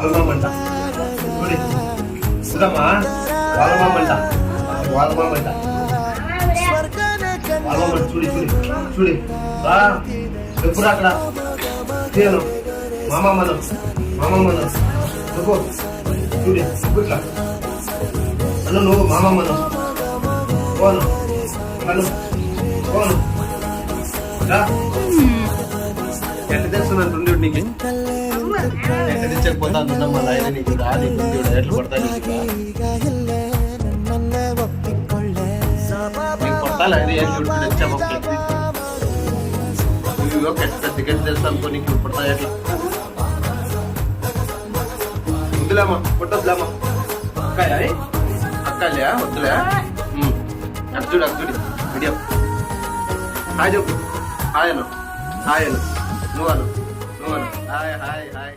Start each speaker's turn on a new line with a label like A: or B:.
A: వాళ్ళమంట చూడి చూడమ్మా వాళ్ళమంట వాళ్ళమంట వాళ్ళమంట చూడి చూడి చూడి రా ఎప్పుడు అక్కడ తీయను మామమ్మను నువ్వు చూడి ఇట్లా అను నువ్వు మామమ్మను పోను అను పోను రా ఎట్లా తెలుస్తున్నట్టుండి నీకు ఎట్లా తెచ్చకపోతాను మళ్ళీ ఆయన నీకు రాని ఎట్లా పడతాను నీకు కొట్టాలి ఆయన ఎట్లు తెచ్చాము టికెట్ తెలుసు అనుకో నీకు పడతాయి ఎట్లా వద్దులేమ్మా కొట్టొద్దులేమ్మా అక్కలే వద్దులే అర్జుడు వీడియో హాయ్ చెప్పు హాయ్ నువ్వు అను హాయ్